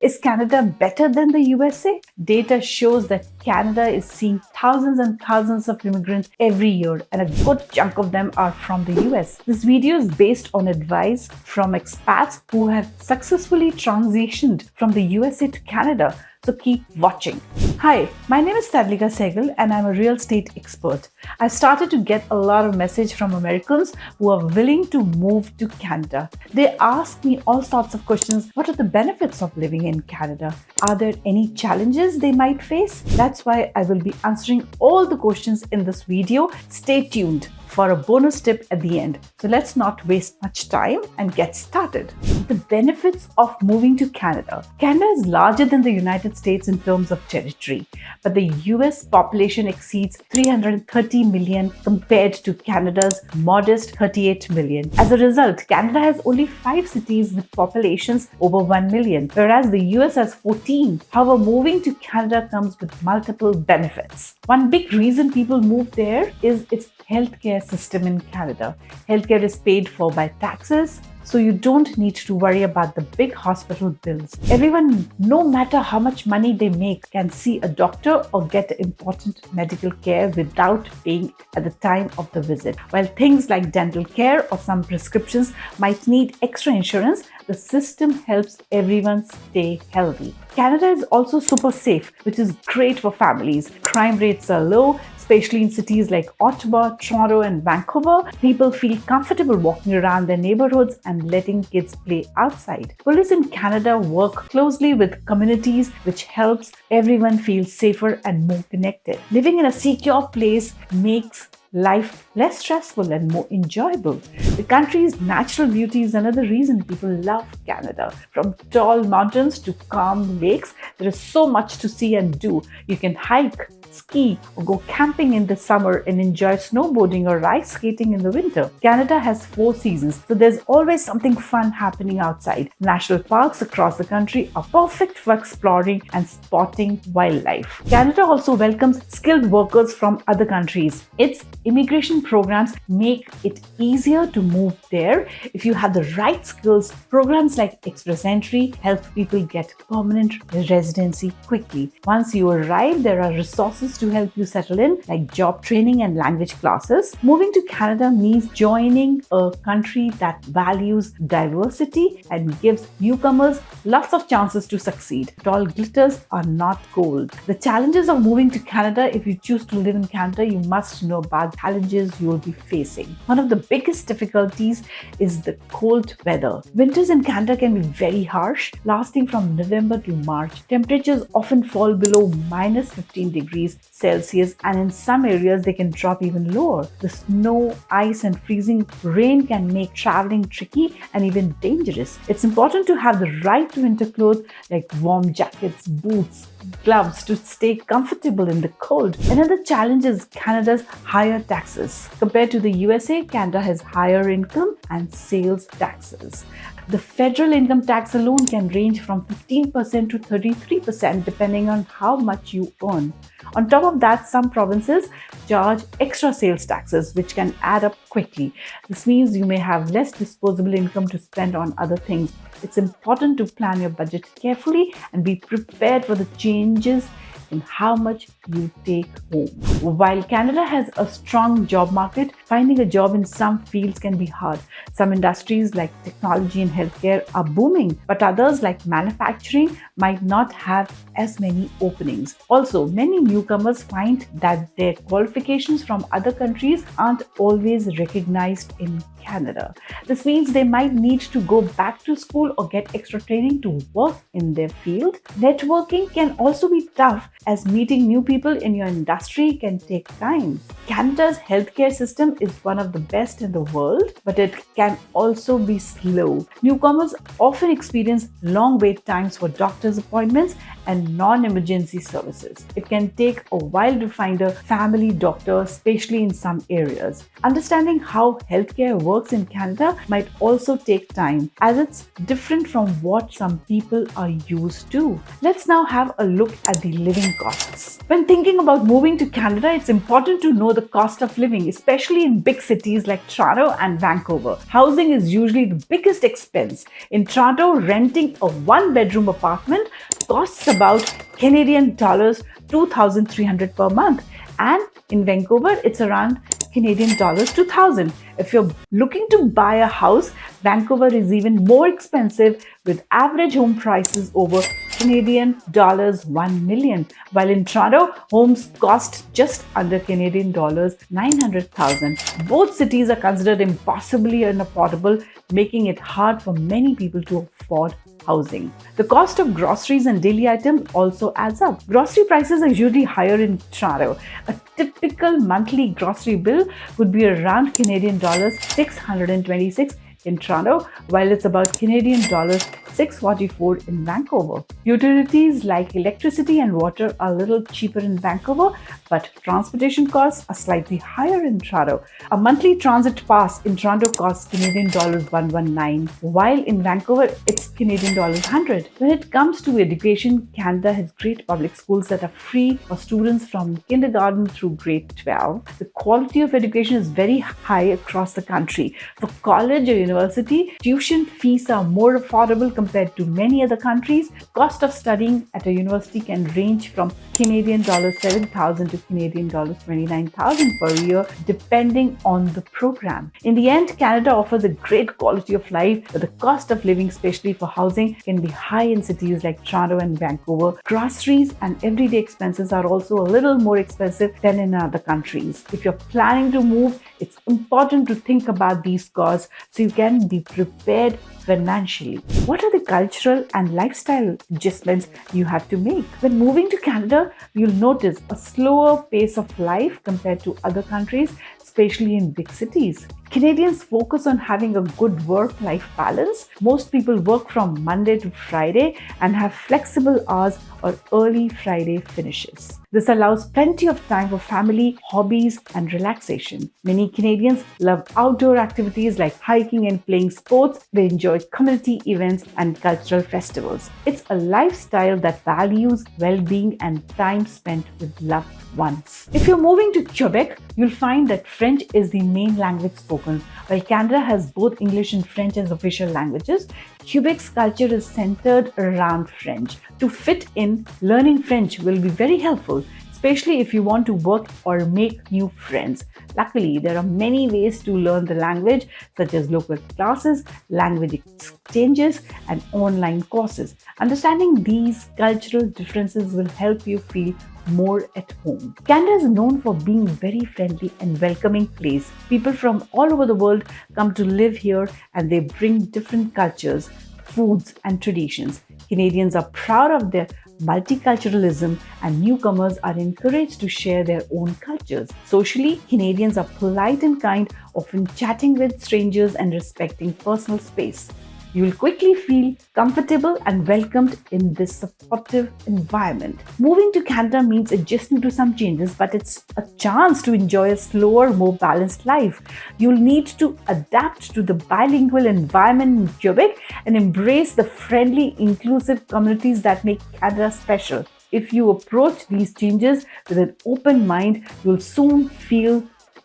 Is Canada better than the USA? Data shows that Canada is seeing thousands and thousands of immigrants every year, and a good chunk of them are from the US. This video is based on advice from expats who have successfully transitioned from the USA to Canada. So keep watching. Hi, my name is Tadlika Sehgal and I'm a real estate expert. I've started to get a lot of message from Americans who are willing to move to Canada. They ask me all sorts of questions. What are the benefits of living in Canada? Are there any challenges they might face? That's why I will be answering all the questions in this video. Stay tuned for a bonus tip at the end. So let's not waste much time and get started. The benefits of moving to Canada. Canada is larger than the United States in terms of territory, but the US population exceeds 330 million compared to Canada's modest 38 million. As a result, Canada has only 5 cities with populations over 1 million, whereas the US has 14. However, moving to Canada comes with multiple benefits. One big reason people move there is its healthcare system in Canada. Healthcare is paid for by taxes, so you don't need to worry about the big hospital bills. Everyone, no matter how much money they make, can see a doctor or get important medical care without paying at the time of the visit. While things like dental care or some prescriptions might need extra insurance, the system helps everyone stay healthy. Canada is also super safe, which is great for families. Crime rates are low, especially in cities like Ottawa, Toronto, and Vancouver. People feel comfortable walking around their neighborhoods and letting kids play outside. Police in Canada work closely with communities, which helps everyone feel safer and more connected. Living in a secure place makes life less stressful and more enjoyable. The country's natural beauty is another reason people love Canada. From tall mountains to calm lakes, there is so much to see and do. You can hike, ski, or go camping in the summer and enjoy snowboarding or ice skating in the winter. Canada has 4 seasons, so there's always something fun happening outside. National parks across the country are perfect for exploring and spotting wildlife. Canada also welcomes skilled workers from other countries. Its immigration programs make it easier to move there if you have the right skills. Programs like Express Entry help people get permanent residency quickly. Once you arrive, there are resources to help you settle in, like job training and language classes. Moving to Canada means joining a country that values diversity and gives newcomers lots of chances to succeed. It all glitters are not gold. The challenges of moving to Canada. If you choose to live in Canada, you must know about challenges you will be facing. One of the biggest difficulties is the cold weather. Winters in Canada can be very harsh, lasting from November to March. Temperatures often fall below minus 15 degrees Celsius, and in some areas they can drop even lower. The snow, ice, and freezing rain can make traveling tricky and even dangerous. It's important to have the right winter clothes like warm jackets, boots, gloves to stay comfortable in the cold. Another challenge is Canada's higher taxes. Compared to the USA, Canada has higher income and sales taxes. The federal income tax alone can range from 15% to 33% depending on how much you earn. On top of that, some provinces charge extra sales taxes, which can add up quickly. This means you may have less disposable income to spend on other things. It's important to plan your budget carefully and be prepared for the changes in how much you take home. While Canada has a strong job market, finding a job in some fields can be hard. Some industries like technology and healthcare are booming, but others like manufacturing might not have as many openings. Also, many newcomers find that their qualifications from other countries aren't always recognized in Canada. This means they might need to go back to school or get extra training to work in their field. Networking can also be tough, as meeting new people in your industry can take time. Canada's healthcare system is one of the best in the world, but it can also be slow. Newcomers often experience long wait times for doctor's appointments and non-emergency services. It can take a while to find a family doctor, especially in some areas. Understanding how healthcare works in Canada might also take time, as it's different from what some people are used to. Let's now have a look at the living costs. When When thinking about moving to Canada, it's important to know the cost of living, especially in big cities like Toronto and Vancouver. Housing is usually the biggest expense. In Toronto, renting a one-bedroom apartment costs about Canadian dollars 2,300 per month. And in Vancouver, it's around Canadian dollars 2,000. If you're looking to buy a house, Vancouver is even more expensive with average home prices over Canadian dollars 1 million, while in Toronto, homes cost just under Canadian dollars 900,000. Both cities are considered impossibly unaffordable, making it hard for many people to afford housing. The cost of groceries and daily items also adds up. Grocery prices are usually higher in Toronto. A typical monthly grocery bill would be around Canadian dollars 626 in Toronto, while it's about Canadian dollars 644 in Vancouver. Utilities like electricity and water are a little cheaper in Vancouver, but transportation costs are slightly higher in Toronto. A monthly transit pass in Toronto costs Canadian dollars 119, while in Vancouver it's Canadian dollars 100. When it comes to education, Canada has great public schools that are free for students from kindergarten through grade 12. The quality of education is very high across the country. For college or university, tuition fees are more affordable compared to many other countries. Cost of studying at a university can range from Canadian dollars 7,000 to Canadian dollars 29,000 per year, depending on the program. In the end, Canada offers a great quality of life, but the cost of living, especially for housing, can be high in cities like Toronto and Vancouver. Groceries and everyday expenses are also a little more expensive than in other countries. If you're planning to move, it's important to think about these costs so you can be prepared financially. What are the cultural and lifestyle adjustments you have to make? When moving to Canada, you'll notice a slower pace of life compared to other countries, especially in big cities. Canadians focus on having a good work-life balance. Most people work from Monday to Friday and have flexible hours or early Friday finishes. This allows plenty of time for family, hobbies, and relaxation. Many Canadians love outdoor activities like hiking and playing sports. They enjoy community events and cultural festivals. It's a lifestyle that values well-being and time spent with loved ones. If you're moving to Quebec, you'll find that French is the main language spoken. While Canada has both English and French as official languages, Quebec's culture is centered around French. To fit in, learning French will be very helpful, especially if you want to work or make new friends. Luckily, there are many ways to learn the language, such as local classes, language exchanges, and online courses. Understanding these cultural differences will help you feel more at home. Canada is known for being a very friendly and welcoming place. People from all over the world come to live here and they bring different cultures, foods, and traditions. Canadians are proud of their multiculturalism and newcomers are encouraged to share their own cultures. Socially, Canadians are polite and kind, often chatting with strangers and respecting personal space. You will quickly feel comfortable and welcomed in this supportive environment. Moving to Canada means adjusting to some changes, but it's a chance to enjoy a slower, more balanced life. You'll need to adapt to the bilingual environment in Quebec and embrace the friendly, inclusive communities that make Canada special. If you approach these changes with an open mind, you'll soon feel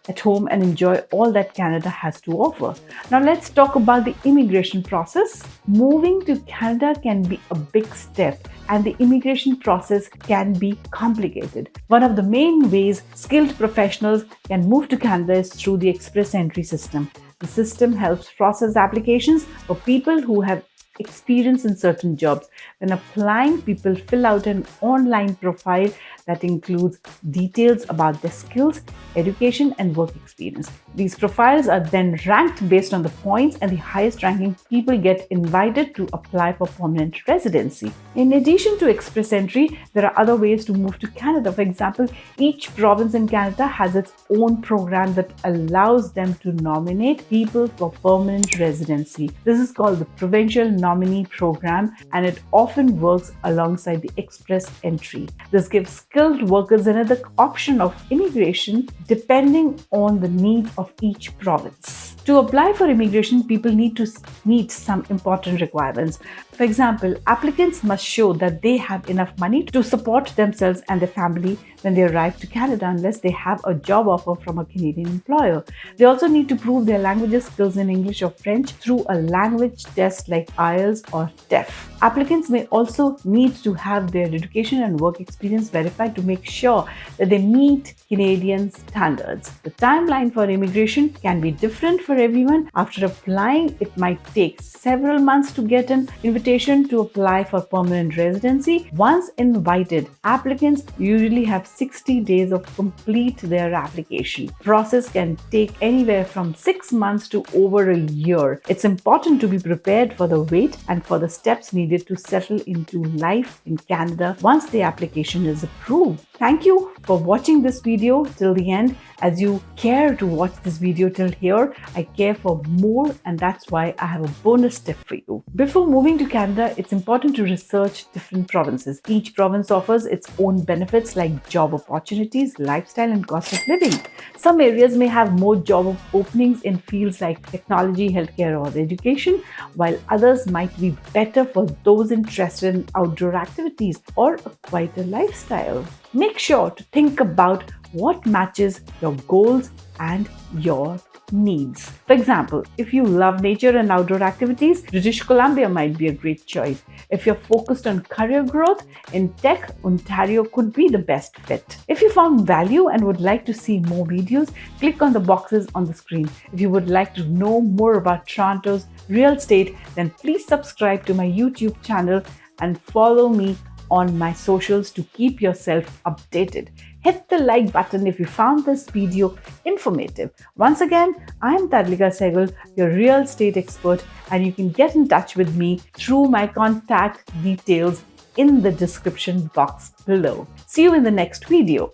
at home and enjoy all that Canada has to offer. Now let's talk about the immigration process. Moving to Canada can be a big step and the immigration process can be complicated. One of the main ways skilled professionals can move to Canada is through the Express Entry system. The system helps process applications for people who have experience in certain jobs. When applying, people fill out an online profile that includes details about their skills, education, and work experience. These profiles are then ranked based on the points, and the highest ranking people get invited to apply for permanent residency. In addition to Express Entry, there are other ways to move to Canada. For example, each province in Canada has its own program that allows them to nominate people for permanent residency. This is called the Provincial Nominee Program, and it often works alongside the Express Entry. This gives skilled workers another option of immigration depending on the needs of each province. To apply for immigration, people need to meet some important requirements. For example, applicants must show that they have enough money to support themselves and their family when they arrive to Canada unless they have a job offer from a Canadian employer. They also need to prove their language skills in English or French through a language test like IELTS or TEF. Applicants may also need to have their education and work experience verified to make sure that they meet Canadian standards. The timeline for immigration can be different for everyone. After applying, it might take several months to get an invitation to apply for permanent residency. Once invited, applicants usually have 60 days of complete their application. Process can take anywhere from 6 months to over a year. It's important to be prepared for the wait and for the steps needed to settle into life in Canada once the application is approved. Thank you for watching this video till the end. As you care to watch this video till here, I care for more, and that's why I have a bonus tip for you. Before moving to Canada, it's important to research different provinces. Each province offers its own benefits like job opportunities, lifestyle, and cost of living. Some areas may have more job openings in fields like technology, healthcare, or education, while others might be better for those interested in outdoor activities or a quieter lifestyle. Make sure to think about what matches your goals and your needs. For example, if you love nature and outdoor activities, British Columbia might be a great choice. If you're focused on career growth in tech, Ontario could be the best fit. If you found value and would like to see more videos, click on the boxes on the screen. If you would like to know more about Toronto's real estate, then please subscribe to my YouTube channel and follow me on my socials to keep yourself updated. Hit the like button if you found this video informative. Once again, I am Tadlika Sehgal, your real estate expert, and you can get in touch with me through my contact details in the description box below. See you in the next video.